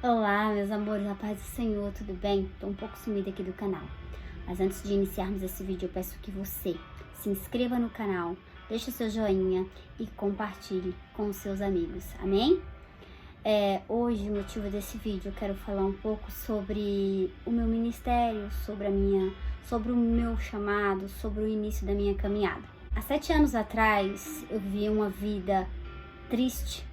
Olá, meus amores, a paz do Senhor, tudo bem? Tô um pouco sumida aqui do canal, mas antes de iniciarmos esse vídeo, eu peço que você se inscreva no canal, deixe seu joinha e compartilhe com os seus amigos, amém? Hoje, o motivo desse vídeo, eu quero falar um pouco sobre o meu ministério, sobre o meu chamado, sobre o início da minha caminhada. Há 7 anos atrás, eu vivia uma vida triste,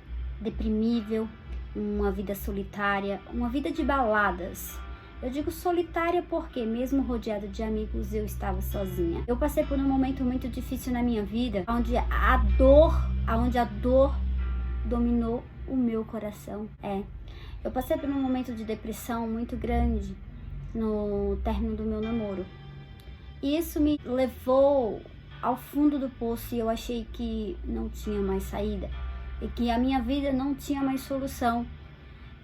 deprimível, uma vida solitária, uma vida de baladas. Eu digo solitária porque mesmo rodeada de amigos eu estava sozinha. Eu passei por um momento muito difícil na minha vida, onde a dor dominou o meu coração. Eu passei por um momento de depressão muito grande no término do meu namoro. E isso me levou ao fundo do poço e eu achei que não tinha mais saída e que a minha vida não tinha mais solução.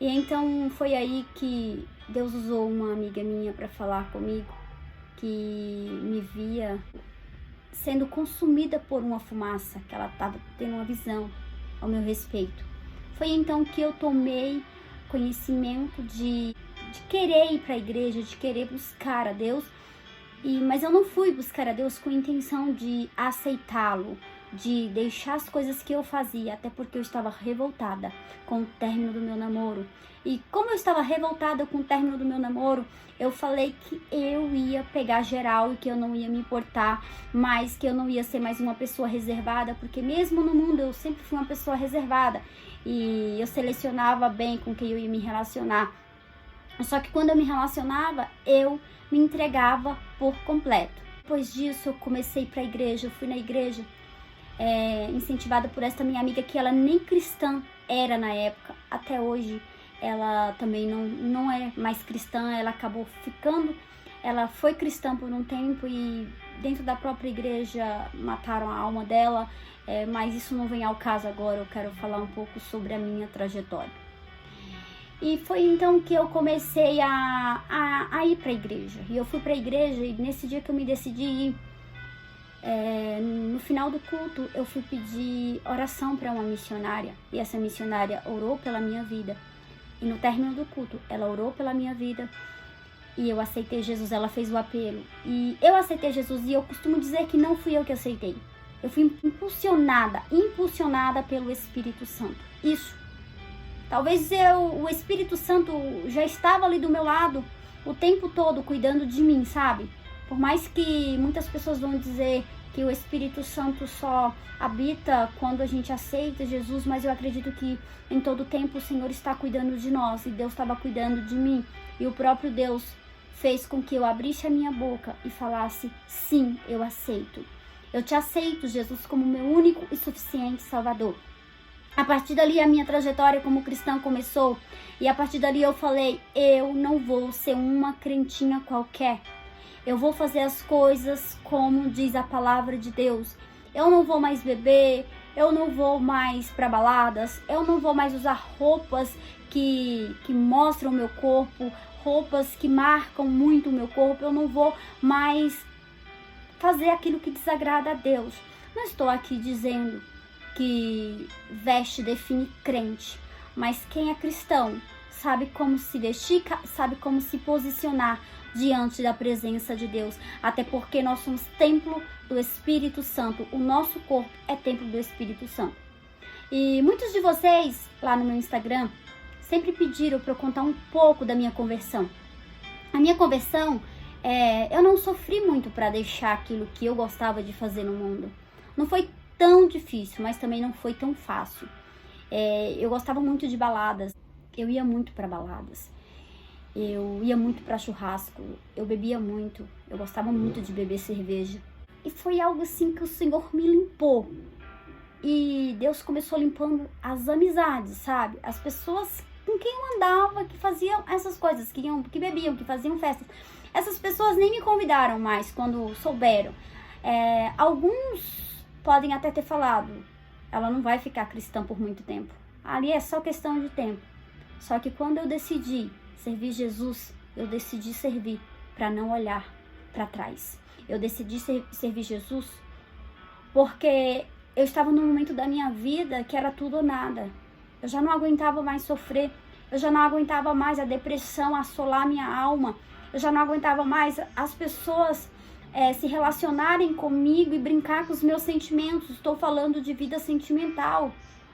E então foi aí que Deus usou uma amiga minha para falar comigo, que me via sendo consumida por uma fumaça, que ela estava tendo uma visão ao meu respeito. Foi então que eu tomei conhecimento de querer ir para a igreja, de querer buscar a Deus, mas eu não fui buscar a Deus com a intenção de aceitá-lo, de deixar as coisas que eu fazia, até porque eu estava revoltada com o término do meu namoro. E como eu estava revoltada com o término do meu namoro, eu falei que eu ia pegar geral e que eu não ia me importar mais, que eu não ia ser mais uma pessoa reservada, porque mesmo no mundo eu sempre fui uma pessoa reservada e eu selecionava bem com quem eu ia me relacionar. Só que quando eu me relacionava, eu me entregava por completo. Depois disso, eu comecei a ir para a igreja, eu fui na igreja, incentivada por essa minha amiga, que ela nem cristã era na época. Até hoje ela também não é mais cristã, ela acabou ficando, ela foi cristã por um tempo e dentro da própria igreja mataram a alma dela, mas isso não vem ao caso agora. Eu quero falar um pouco sobre a minha trajetória. E foi então que eu comecei a ir para a igreja. E eu fui para a igreja e nesse dia que eu me decidi ir, no final do culto eu fui pedir oração para uma missionária. E essa missionária orou pela minha vida. E no término do culto ela orou pela minha vida. E eu aceitei Jesus, ela fez o apelo. E eu aceitei Jesus e eu costumo dizer que não fui eu que aceitei. Eu fui impulsionada pelo Espírito Santo. Isso. Talvez o Espírito Santo já estava ali do meu lado o tempo todo, cuidando de mim, sabe? Por mais que muitas pessoas vão dizer que o Espírito Santo só habita quando a gente aceita Jesus, mas eu acredito que em todo tempo o Senhor está cuidando de nós e Deus estava cuidando de mim. E o próprio Deus fez com que eu abrisse a minha boca e falasse: sim, eu aceito. Eu te aceito, Jesus, como meu único e suficiente Salvador. A partir dali a minha trajetória como cristã começou e a partir dali eu falei: eu não vou ser uma crentinha qualquer. Eu vou fazer as coisas como diz a palavra de Deus. Eu não vou mais beber, eu não vou mais para baladas, eu não vou mais usar roupas que mostram o meu corpo, roupas que marcam muito o meu corpo. Eu não vou mais fazer aquilo que desagrada a Deus. Não estou aqui dizendo que veste define crente, mas quem é cristão sabe como se vestir, sabe como se posicionar diante da presença de Deus, até porque nós somos templo do Espírito Santo, o nosso corpo é templo do Espírito Santo. E muitos de vocês lá no meu Instagram sempre pediram para eu contar um pouco da minha conversão. A minha conversão, eu não sofri muito para deixar aquilo que eu gostava de fazer no mundo. Não foi tão difícil, mas também não foi tão fácil. Eu gostava muito de baladas, eu ia muito para baladas, eu ia muito para churrasco, eu bebia muito, eu gostava muito de beber cerveja. E foi algo assim que o Senhor me limpou. E Deus começou limpando as amizades, sabe? As pessoas com quem eu andava, que faziam essas coisas, que bebiam, que faziam festas. Essas pessoas nem me convidaram mais quando souberam. Alguns podem até ter falado: ela não vai ficar cristã por muito tempo. Ali é só questão de tempo. Só que quando eu decidi servir Jesus, eu decidi servir para não olhar para trás. Eu decidi servir Jesus porque eu estava num momento da minha vida que era tudo ou nada. Eu já não aguentava mais sofrer. Eu já não aguentava mais a depressão assolar minha alma. Eu já não aguentava mais as pessoas se relacionarem comigo e brincar com os meus sentimentos. Estou falando de vida sentimental,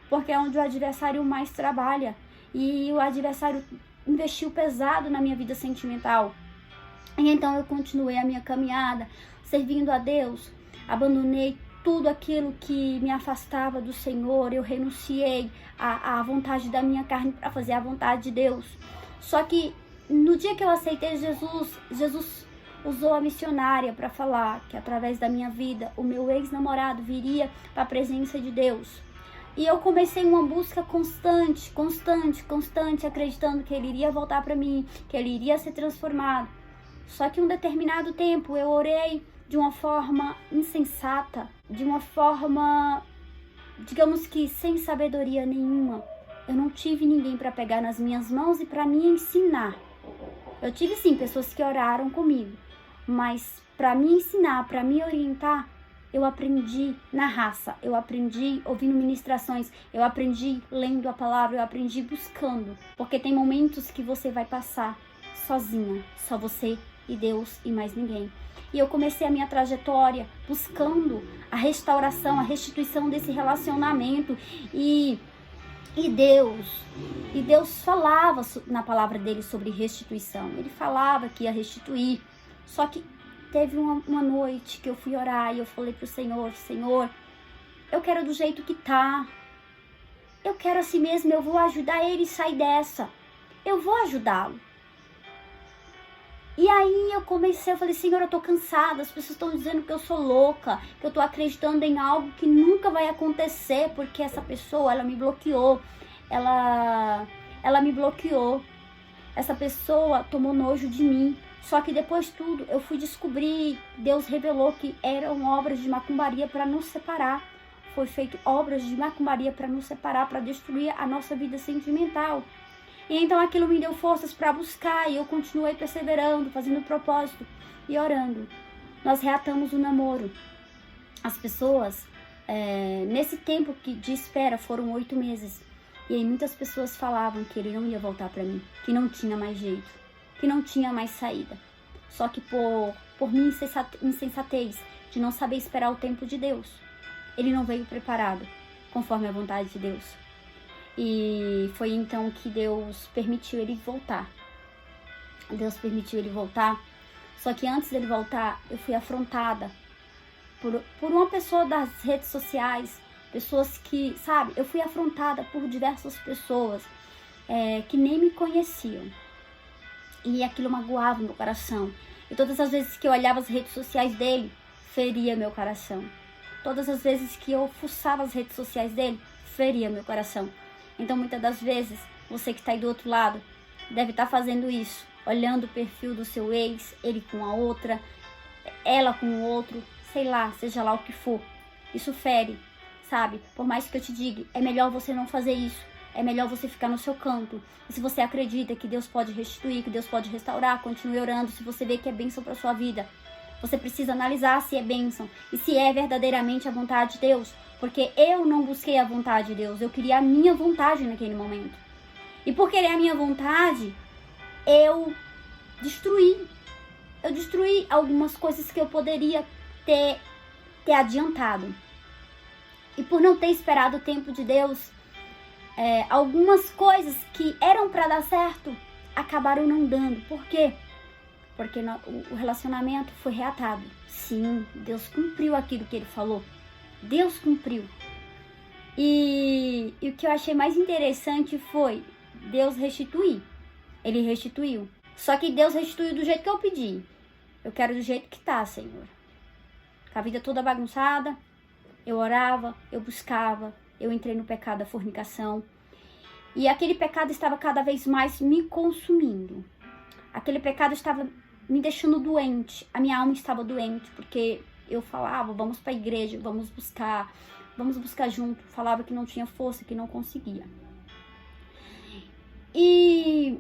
porque é onde o adversário mais trabalha. E o adversário investiu pesado na minha vida sentimental. E então eu continuei a minha caminhada, servindo a Deus. Abandonei tudo aquilo que me afastava do Senhor. Eu renunciei à vontade da minha carne para fazer a vontade de Deus. Só que no dia que eu aceitei Jesus, Jesus usou a missionária para falar que através da minha vida o meu ex-namorado viria para a presença de Deus. E eu comecei uma busca constante, acreditando que ele iria voltar para mim, que ele iria ser transformado. Só que um determinado tempo eu orei de uma forma insensata, de uma forma, digamos que sem sabedoria nenhuma. Eu não tive ninguém para pegar nas minhas mãos e para me ensinar. Eu tive sim pessoas que oraram comigo, mas para me ensinar, para me orientar, eu aprendi na raça, eu aprendi ouvindo ministrações, eu aprendi lendo a palavra, eu aprendi buscando. Porque tem momentos que você vai passar sozinha, só você e Deus e mais ninguém. E eu comecei a minha trajetória buscando a restauração, a restituição desse relacionamento. E Deus falava na palavra dele sobre restituição. Ele falava que ia restituir. Só que teve uma noite que eu fui orar e eu falei pro Senhor, Senhor, eu quero do jeito que tá. Eu quero assim mesmo, eu vou ajudar ele a sair dessa. Eu vou ajudá-lo. E aí eu falei, Senhor, eu tô cansada, as pessoas estão dizendo que eu sou louca, que eu tô acreditando em algo que nunca vai acontecer, porque essa pessoa, ela me bloqueou, ela me bloqueou, essa pessoa tomou nojo de mim. Só que depois de tudo, eu fui descobrir, Deus revelou que eram obras de macumbaria para nos separar. Foi feito obras de macumbaria para nos separar, para destruir a nossa vida sentimental. E então aquilo me deu forças para buscar e eu continuei perseverando, fazendo propósito e orando. Nós reatamos o namoro. As pessoas, nesse tempo de espera, foram 8 meses. E aí muitas pessoas falavam que ele não ia voltar para mim, que não tinha mais jeito, que não tinha mais saída. Só que por minha insensatez de não saber esperar o tempo de Deus, ele não veio preparado, conforme a vontade de Deus. E foi então que Deus permitiu ele voltar. Deus permitiu ele voltar. Só que antes dele voltar, eu fui afrontada por uma pessoa das redes sociais. Pessoas que, sabe, eu fui afrontada por diversas pessoas que nem me conheciam. E aquilo magoava meu coração. E todas as vezes que eu olhava as redes sociais dele, feria meu coração. Todas as vezes que eu fuçava as redes sociais dele, feria meu coração. Então, muitas das vezes, você que está aí do outro lado, deve estar fazendo isso. Olhando o perfil do seu ex, ele com a outra, ela com o outro, sei lá, seja lá o que for. Isso fere, sabe? Por mais que eu te diga, é melhor você não fazer isso. É melhor você ficar no seu canto. E se você acredita que Deus pode restituir, que Deus pode restaurar, continue orando. Se você vê que é bênção para sua vida, você precisa analisar se é bênção e se é verdadeiramente a vontade de Deus. Porque eu não busquei a vontade de Deus, eu queria a minha vontade naquele momento. E por querer a minha vontade, eu destruí algumas coisas que eu poderia ter adiantado. E por não ter esperado o tempo de Deus, algumas coisas que eram para dar certo, acabaram não dando. Por quê? Porque o relacionamento foi reatado. Sim, Deus cumpriu aquilo que Ele falou. Deus cumpriu. E o que eu achei mais interessante foi Deus restituir. Ele restituiu. Só que Deus restituiu do jeito que eu pedi. Eu quero do jeito que tá, Senhor. Com a vida toda bagunçada, eu orava, eu buscava, eu entrei no pecado da fornicação. E aquele pecado estava cada vez mais me consumindo. Aquele pecado estava me deixando doente. A minha alma estava doente, porque eu falava, vamos para a igreja, vamos buscar junto. Falava que não tinha força, que não conseguia. E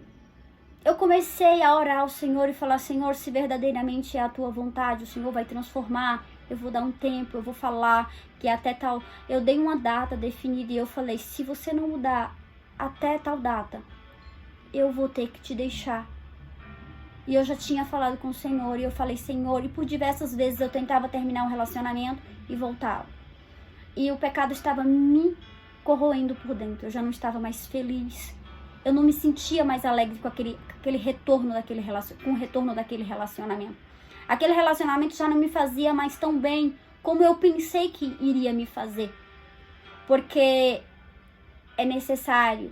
eu comecei a orar ao Senhor e falar, Senhor, se verdadeiramente é a tua vontade, o Senhor vai transformar. Eu vou dar um tempo, eu vou falar que até tal... Eu dei uma data definida e eu falei, se você não mudar até tal data, eu vou ter que te deixar. E eu já tinha falado com o Senhor, e eu falei, Senhor, e por diversas vezes eu tentava terminar um relacionamento e voltava. E o pecado estava me corroendo por dentro, eu já não estava mais feliz. Eu não me sentia mais alegre com aquele retorno com o retorno daquele relacionamento. Aquele relacionamento já não me fazia mais tão bem como eu pensei que iria me fazer. Porque é necessário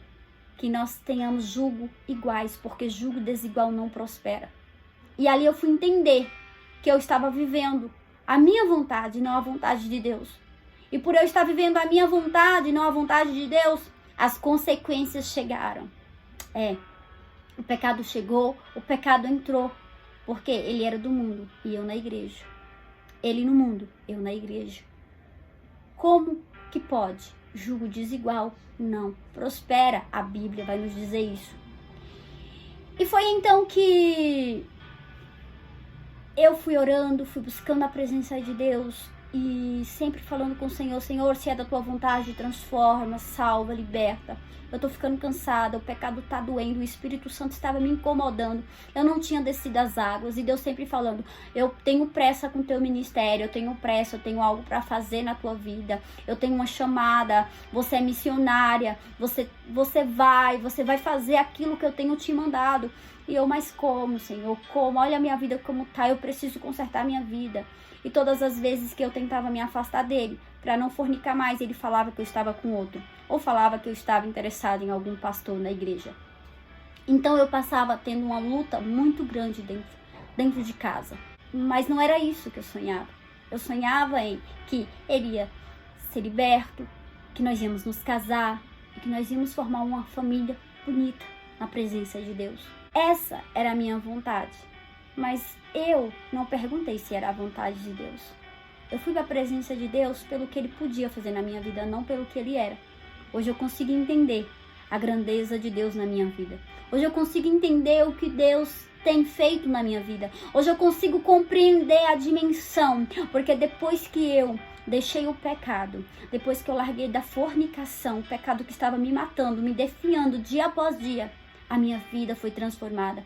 que nós tenhamos jugo iguais, porque jugo desigual não prospera. E ali eu fui entender que eu estava vivendo a minha vontade, não a vontade de Deus. E por eu estar vivendo a minha vontade, não a vontade de Deus, as consequências chegaram. O pecado chegou, o pecado entrou, porque ele era do mundo e eu na igreja. Ele no mundo, eu na igreja. Como que pode? Jugo desigual não prospera. A Bíblia vai nos dizer isso. E foi então que eu fui orando, fui buscando a presença de Deus e sempre falando com o Senhor, Senhor, se é da tua vontade, transforma, salva, liberta. Eu tô ficando cansada, o pecado tá doendo, o Espírito Santo estava me incomodando. Eu não tinha descido as águas e Deus sempre falando, eu tenho pressa com o teu ministério, eu tenho pressa, eu tenho algo para fazer na tua vida. Eu tenho uma chamada, você é missionária, você vai fazer aquilo que eu tenho te mandado. E eu, mas como, Senhor? Como? Olha a minha vida como tá, eu preciso consertar a minha vida. E todas as vezes que eu tentava me afastar dele, para não fornicar mais, ele falava que eu estava com outro. Ou falava que eu estava interessada em algum pastor na igreja. Então eu passava tendo uma luta muito grande dentro de casa. Mas não era isso que eu sonhava. Eu sonhava em que ele ia ser liberto, que nós íamos nos casar, e que nós íamos formar uma família bonita na presença de Deus. Essa era a minha vontade. Mas eu não perguntei se era a vontade de Deus. Eu fui para a presença de Deus pelo que ele podia fazer na minha vida, não pelo que ele era. Hoje eu consigo entender a grandeza de Deus na minha vida. Hoje eu consigo entender o que Deus tem feito na minha vida. Hoje eu consigo compreender a dimensão, porque depois que eu deixei o pecado, depois que eu larguei da fornicação, o pecado que estava me matando, me definhando dia após dia, a minha vida foi transformada.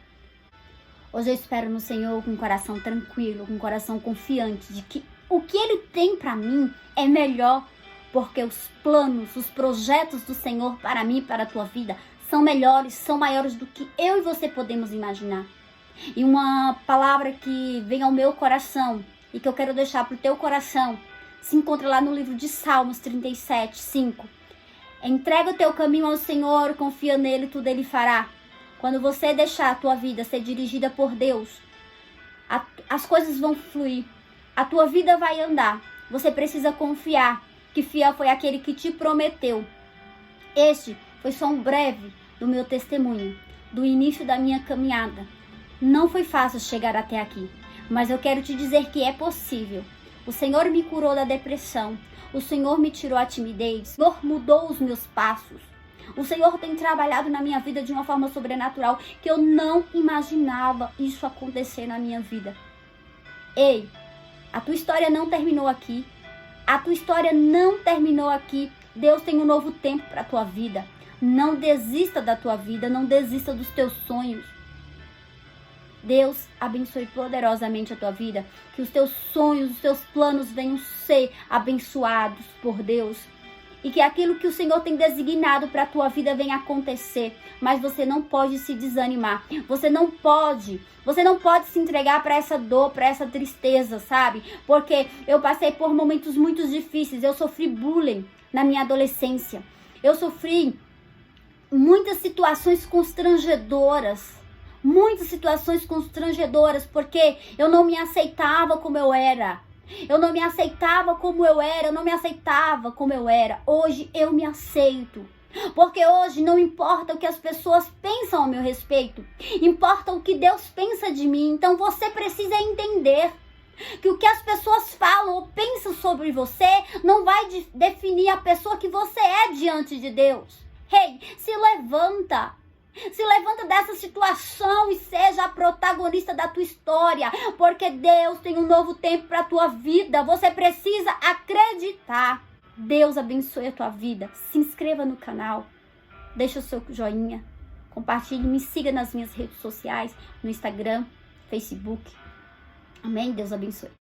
Hoje eu espero no Senhor com um coração tranquilo, com um coração confiante de que o que Ele tem para mim é melhor, porque os planos, os projetos do Senhor para mim e para a tua vida são melhores, são maiores do que eu e você podemos imaginar. E uma palavra que vem ao meu coração e que eu quero deixar para o teu coração se encontra lá no livro de Salmos 37:5. Entrega o teu caminho ao Senhor, confia nele, tudo Ele fará. Quando você deixar a tua vida ser dirigida por Deus, as coisas vão fluir. A tua vida vai andar. Você precisa confiar que fiel foi aquele que te prometeu. Este foi só um breve do meu testemunho, do início da minha caminhada. Não foi fácil chegar até aqui, mas eu quero te dizer que é possível. O Senhor me curou da depressão. O Senhor me tirou a timidez. O Senhor mudou os meus passos. O Senhor tem trabalhado na minha vida de uma forma sobrenatural que eu não imaginava isso acontecer na minha vida. Ei, a tua história não terminou aqui. A tua história não terminou aqui. Deus tem um novo tempo para a tua vida. Não desista da tua vida, não desista dos teus sonhos. Deus abençoe poderosamente a tua vida. Que os teus sonhos, os teus planos venham ser abençoados por Deus. E que aquilo que o Senhor tem designado para a tua vida venha acontecer. Mas você não pode se desanimar. Você não pode se entregar para essa dor, para essa tristeza, sabe? Porque eu passei por momentos muito difíceis. Eu sofri bullying na minha adolescência. Eu sofri muitas situações constrangedoras. Porque eu não me aceitava como eu era. Eu não me aceitava como eu era. Hoje eu me aceito. Porque hoje não importa o que as pessoas pensam ao meu respeito. Importa o que Deus pensa de mim. Então você precisa entender que o que as pessoas falam ou pensam sobre você não vai definir a pessoa que você é diante de Deus. Ei, se levanta. Se levanta dessa situação e seja a protagonista da tua história, porque Deus tem um novo tempo para a tua vida. Você precisa acreditar. Deus abençoe a tua vida. Se inscreva no canal, deixa o seu joinha, compartilhe, me siga nas minhas redes sociais, no Instagram, Facebook. Amém? Deus abençoe.